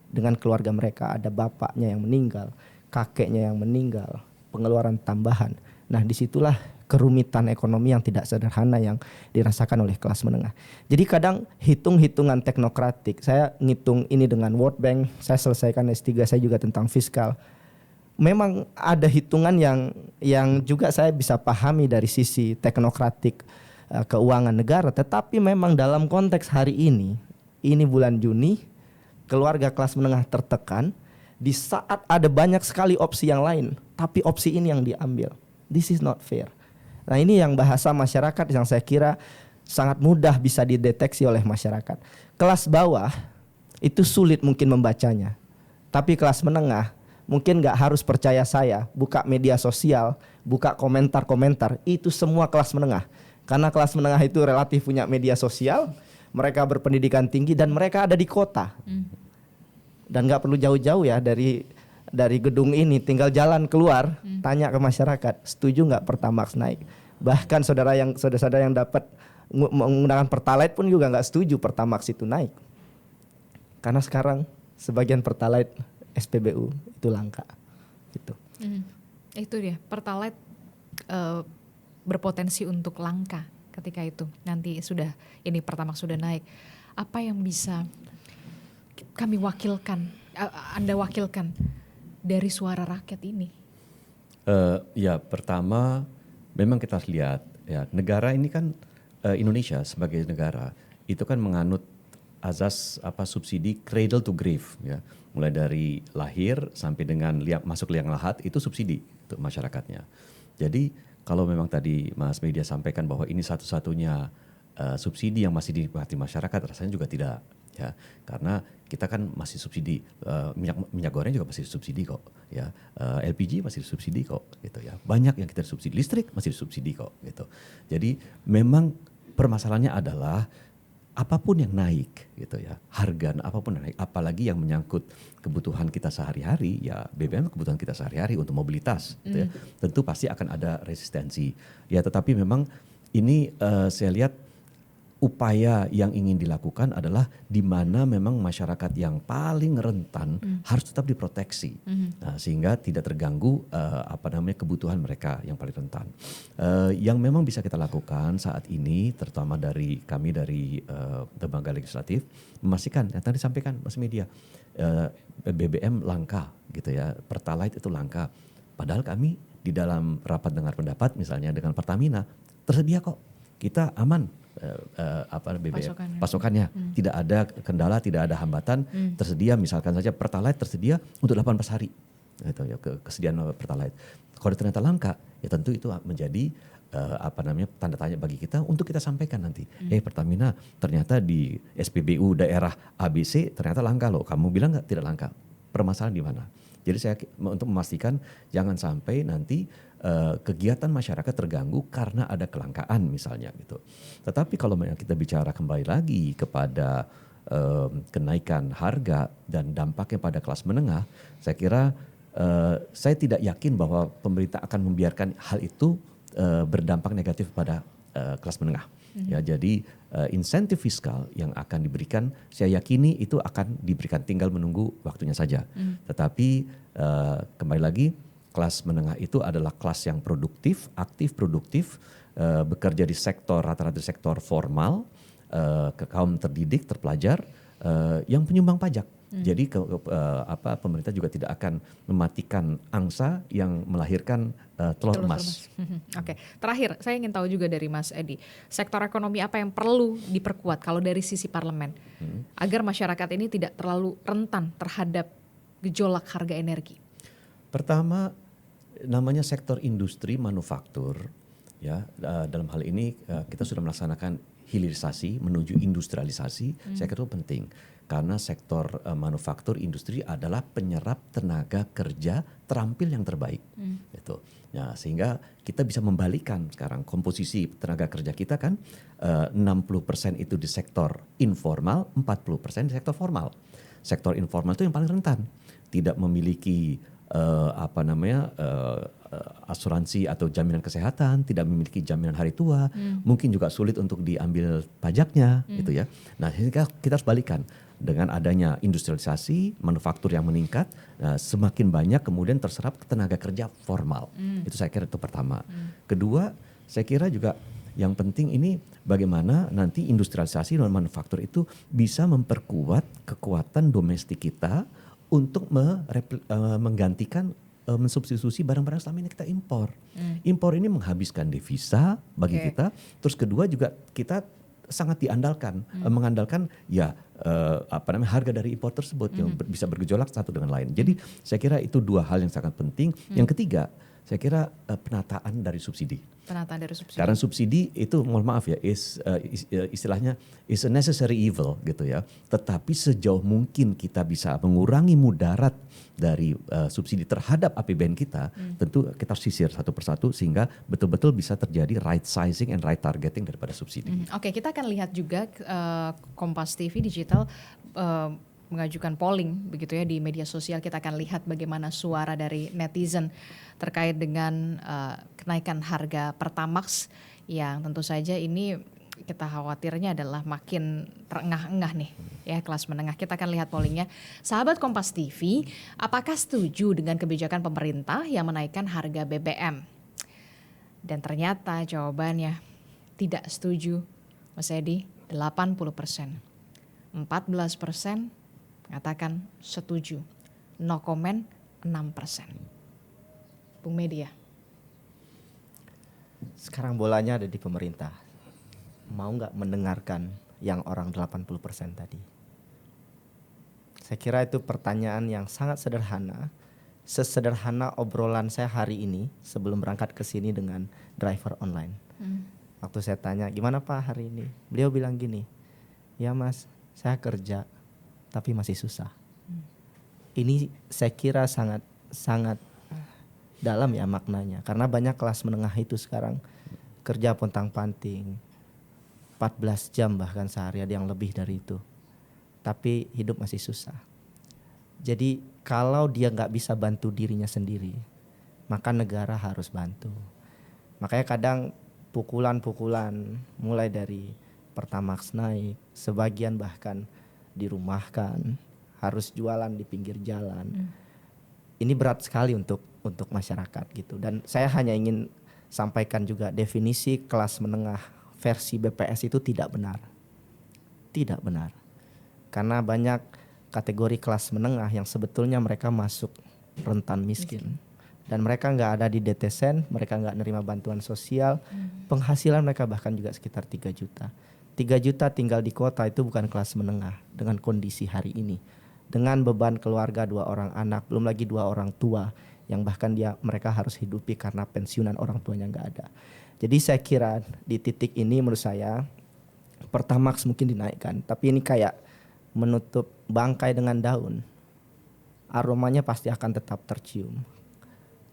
dengan keluarga mereka, ada bapaknya yang meninggal, kakeknya yang meninggal, pengeluaran tambahan. Nah, disitulah kerumitan ekonomi yang tidak sederhana yang dirasakan oleh kelas menengah. Jadi kadang hitung-hitungan teknokratik, saya ngitung ini dengan World Bank, saya selesaikan S3 saya juga tentang fiskal. Memang ada hitungan yang juga saya bisa pahami dari sisi teknokratik keuangan negara, tetapi memang dalam konteks hari ini bulan Juni, keluarga kelas menengah tertekan di saat ada banyak sekali opsi yang lain, tapi opsi ini yang diambil. This is not fair. Nah, ini yang bahasa masyarakat yang saya kira sangat mudah bisa dideteksi oleh masyarakat. Kelas bawah itu sulit mungkin membacanya, tapi kelas menengah mungkin nggak harus percaya saya, buka media sosial, buka komentar-komentar, itu semua kelas menengah. Karena kelas menengah itu relatif punya media sosial, mereka berpendidikan tinggi dan mereka ada di kota. Dan nggak perlu jauh-jauh ya dari gedung ini, tinggal jalan keluar, tanya ke masyarakat, setuju nggak Pertamax naik? Bahkan saudara-saudara yang dapat menggunakan Pertalite pun juga nggak setuju Pertamax itu naik. Karena sekarang sebagian Pertalite SPBU itu langka, gitu. Itu dia, Pertalite berpotensi untuk langka ketika itu nanti sudah ini Pertamax sudah naik. Apa yang bisa kami wakilkan, Anda wakilkan dari suara rakyat ini? Ya, pertama memang kita harus lihat ya, negara ini kan Indonesia sebagai negara itu kan menganut azas subsidi cradle to grave ya. Mulai dari lahir sampai dengan masuk liang lahat itu subsidi untuk masyarakatnya. Jadi kalau memang tadi Mas Media sampaikan bahwa ini satu-satunya subsidi yang masih dinikmati masyarakat, rasanya juga tidak ya, karena kita kan masih subsidi minyak goreng juga masih subsidi kok ya, LPG masih subsidi kok gitu ya, banyak yang kita subsidi, listrik masih subsidi kok gitu. Jadi memang permasalahannya adalah apapun yang naik gitu ya, harga apapun yang naik, apalagi yang menyangkut kebutuhan kita sehari-hari ya, BBM kebutuhan kita sehari-hari untuk mobilitas gitu ya, tentu pasti akan ada resistensi ya. Tetapi memang ini saya lihat upaya yang ingin dilakukan adalah di mana memang masyarakat yang paling rentan harus tetap diproteksi, nah, sehingga tidak terganggu kebutuhan mereka yang paling rentan. Yang memang bisa kita lakukan saat ini, terutama dari kami dari lembaga legislatif, memastikan yang tadi disampaikan Mas Media, BBM langka gitu ya, Pertalite itu langka. Padahal kami di dalam rapat dengar pendapat misalnya dengan Pertamina tersedia kok, kita aman. BBM pasokannya tidak ada kendala, tidak ada hambatan, tersedia misalkan saja Pertalite tersedia untuk 18 hari gitu ya, kesediaan Pertalite. Kalau ternyata langka ya tentu itu menjadi tanda tanya bagi kita untuk kita sampaikan nanti. Pertamina ternyata di SPBU daerah ABC ternyata langka loh, kamu bilang nggak tidak langka, permasalahan di mana? Jadi saya untuk memastikan jangan sampai nanti kegiatan masyarakat terganggu karena ada kelangkaan misalnya gitu. Tetapi kalau kita bicara kembali lagi kepada kenaikan harga dan dampaknya pada kelas menengah, saya kira saya tidak yakin bahwa pemerintah akan membiarkan hal itu berdampak negatif pada kelas menengah. Ya, jadi insentif fiskal yang akan diberikan, saya yakini itu akan diberikan, tinggal menunggu waktunya saja. Tetapi kembali lagi, kelas menengah itu adalah kelas yang produktif, aktif produktif, bekerja di sektor rata-rata sektor formal, kaum terdidik, terpelajar, yang penyumbang pajak. Jadi pemerintah juga tidak akan mematikan angsa yang melahirkan telur emas. Oke, terakhir saya ingin tahu juga dari Mas Edi, sektor ekonomi apa yang perlu diperkuat kalau dari sisi parlemen agar masyarakat ini tidak terlalu rentan terhadap gejolak harga energi? Pertama, namanya sektor industri manufaktur ya, dalam hal ini kita sudah melaksanakan hilirisasi menuju industrialisasi. Saya kira itu penting karena sektor manufaktur industri adalah penyerap tenaga kerja terampil yang terbaik. Gitu. Ya, sehingga kita bisa membalikan sekarang komposisi tenaga kerja kita kan 60% itu di sektor informal, 40% di sektor formal. Sektor informal itu yang paling rentan, tidak memiliki asuransi atau jaminan kesehatan, tidak memiliki jaminan hari tua, mungkin juga sulit untuk diambil pajaknya, gitu ya. Nah, kita harus balikan dengan adanya industrialisasi, manufaktur yang meningkat, semakin banyak kemudian terserap tenaga kerja formal. Itu saya kira itu pertama. Kedua, saya kira juga yang penting ini bagaimana nanti industrialisasi dan manufaktur itu bisa memperkuat kekuatan domestik kita untuk menggantikan mensubstitusi barang-barang selama ini kita impor. Impor ini menghabiskan devisa bagi kita. Terus kedua juga kita sangat diandalkan, mengandalkan harga dari impor tersebut yang bisa bergejolak satu dengan lain. Jadi saya kira itu dua hal yang sangat penting. Yang ketiga, saya kira penataan dari subsidi. Penataan dari subsidi. Karena subsidi itu, mohon maaf ya, istilahnya is a necessary evil gitu ya. Tetapi sejauh mungkin kita bisa mengurangi mudarat dari subsidi terhadap APBN kita, tentu kita harus sisir satu persatu sehingga betul-betul bisa terjadi right sizing and right targeting daripada subsidi. Oke, kita akan lihat juga Kompas TV Digital mengajukan polling begitu ya di media sosial. Kita akan lihat bagaimana suara dari netizen terkait dengan kenaikan harga Pertamax yang tentu saja ini kita khawatirnya adalah makin terengah-engah nih ya kelas menengah. Kita akan lihat pollingnya. Sahabat Kompas TV, apakah setuju dengan kebijakan pemerintah yang menaikkan harga BBM? Dan ternyata jawabannya tidak setuju, Mas Edi, 80%. 14% mengatakan setuju, no comment 6%. Bung Media. Sekarang bolanya ada di pemerintah. Mau nggak mendengarkan yang orang 80% tadi? Saya kira itu pertanyaan yang sangat sederhana. Sesederhana obrolan saya hari ini sebelum berangkat ke sini dengan driver online. Waktu saya tanya, gimana Pak hari ini? Beliau bilang gini, ya Mas, saya kerja tapi masih susah. Ini saya kira sangat dalam ya maknanya. Karena banyak kelas menengah itu sekarang kerja pontang-panting, 14 jam bahkan sehari, ada yang lebih dari itu. Tapi hidup masih susah. Jadi kalau dia nggak bisa bantu dirinya sendiri, maka negara harus bantu. Makanya kadang pukulan-pukulan mulai dari Pertamax naik, sebagian bahkan dirumahkan, harus jualan di pinggir jalan. Ini berat sekali untuk masyarakat gitu. Dan saya hanya ingin sampaikan juga definisi kelas menengah versi BPS itu tidak benar. Tidak benar. Karena banyak kategori kelas menengah yang sebetulnya mereka masuk rentan miskin. Dan mereka nggak ada di DTSEN, mereka nggak nerima bantuan sosial, penghasilan mereka bahkan juga sekitar 3 juta. 3 juta tinggal di kota itu bukan kelas menengah dengan kondisi hari ini. Dengan beban keluarga 2 orang anak, belum lagi 2 orang tua yang bahkan mereka harus hidupi karena pensiunan orang tuanya nggak ada. Jadi saya kira di titik ini menurut saya Pertamax mungkin dinaikkan, tapi ini kayak menutup bangkai dengan daun. Aromanya pasti akan tetap tercium.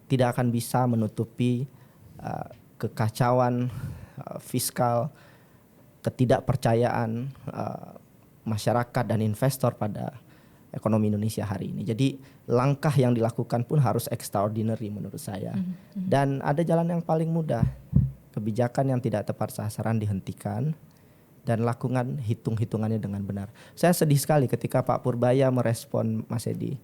Tidak akan bisa menutupi kekacauan fiskal, ketidakpercayaan masyarakat dan investor pada ekonomi Indonesia hari ini. Jadi langkah yang dilakukan pun harus extraordinary menurut saya. Dan ada jalan yang paling mudah. Kebijakan yang tidak tepat sasaran dihentikan dan lakukan hitung-hitungannya dengan benar. Saya sedih sekali ketika Pak Purbaya merespon Mas Edi.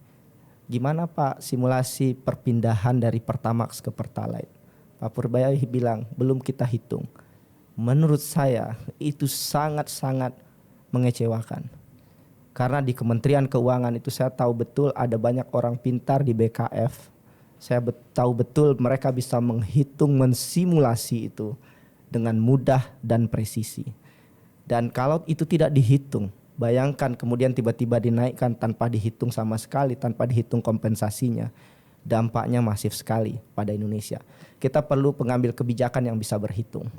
Gimana Pak simulasi perpindahan dari Pertamax ke Pertalite? Pak Purbaya bilang belum kita hitung. Menurut saya itu sangat-sangat mengecewakan. Karena di Kementerian Keuangan itu saya tahu betul ada banyak orang pintar di BKF. Saya tahu betul mereka bisa menghitung, mensimulasi itu dengan mudah dan presisi. Dan kalau itu tidak dihitung, bayangkan kemudian tiba-tiba dinaikkan tanpa dihitung sama sekali, tanpa dihitung kompensasinya. Dampaknya masif sekali pada Indonesia. Kita perlu pengambil kebijakan yang bisa berhitung.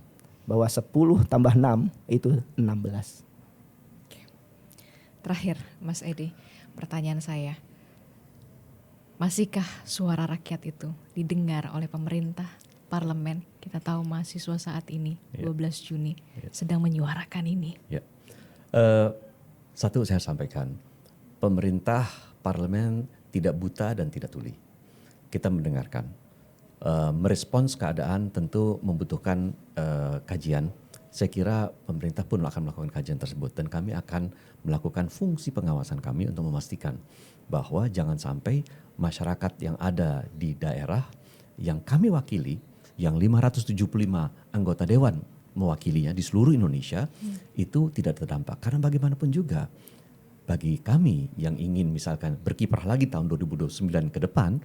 Bahwa 10 tambah 6 itu 16. Terakhir Mas Edi, pertanyaan saya. Masihkah suara rakyat itu didengar oleh pemerintah, parlemen? Kita tahu mahasiswa saat ini 12 Juni sedang menyuarakan ini. Ya. Satu saya sampaikan, pemerintah, parlemen tidak buta dan tidak tuli. Kita mendengarkan, merespons keadaan tentu membutuhkan kajian. Saya kira pemerintah pun akan melakukan kajian tersebut dan kami akan melakukan fungsi pengawasan kami untuk memastikan bahwa jangan sampai masyarakat yang ada di daerah yang kami wakili, yang 575 anggota dewan mewakilinya di seluruh Indonesia itu tidak terdampak. Karena bagaimanapun juga bagi kami yang ingin misalkan berkiprah lagi tahun 2029 ke depan,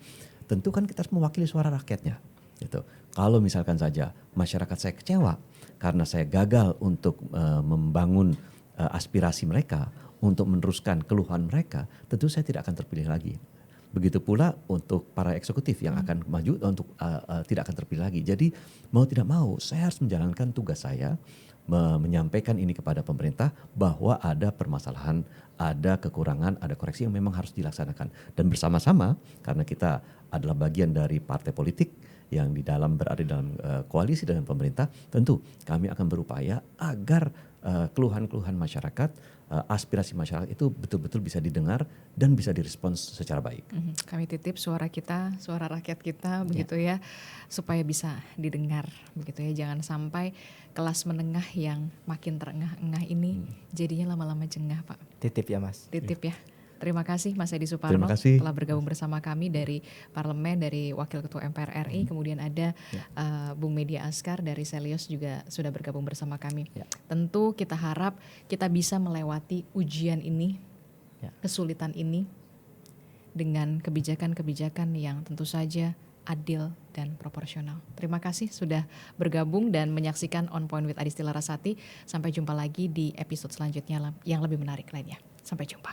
tentu kan kita harus mewakili suara rakyatnya. Gitu. Kalau misalkan saja masyarakat saya kecewa karena saya gagal untuk membangun aspirasi mereka, untuk meneruskan keluhan mereka, tentu saya tidak akan terpilih lagi. Begitu pula untuk para eksekutif yang akan maju untuk tidak akan terpilih lagi. Jadi mau tidak mau saya harus menjalankan tugas saya, menyampaikan ini kepada pemerintah bahwa ada permasalahan, ada kekurangan, ada koreksi yang memang harus dilaksanakan. Dan bersama-sama karena kita adalah bagian dari partai politik yang berada dalam koalisi dengan pemerintah, tentu kami akan berupaya agar keluhan-keluhan masyarakat, aspirasi masyarakat itu betul-betul bisa didengar dan bisa direspons secara baik. Kami titip suara kita, suara rakyat kita begitu ya, supaya bisa didengar begitu ya. Jangan sampai kelas menengah yang makin terengah-engah ini jadinya lama-lama jengah, Pak. Titip ya Mas. Titip ya. Terima kasih Mas Edi Suparno Terima kasih. telah bergabung bersama kami dari Parlemen, dari Wakil Ketua MPR RI, kemudian ada Bung Media Askar dari Selios juga sudah bergabung bersama kami. Tentu kita harap kita bisa melewati ujian ini, kesulitan ini dengan kebijakan-kebijakan yang tentu saja adil dan proporsional. Terima kasih sudah bergabung dan menyaksikan On Point with Adistila Rasati. Sampai jumpa lagi di episode selanjutnya yang lebih menarik lainnya. Sampai jumpa.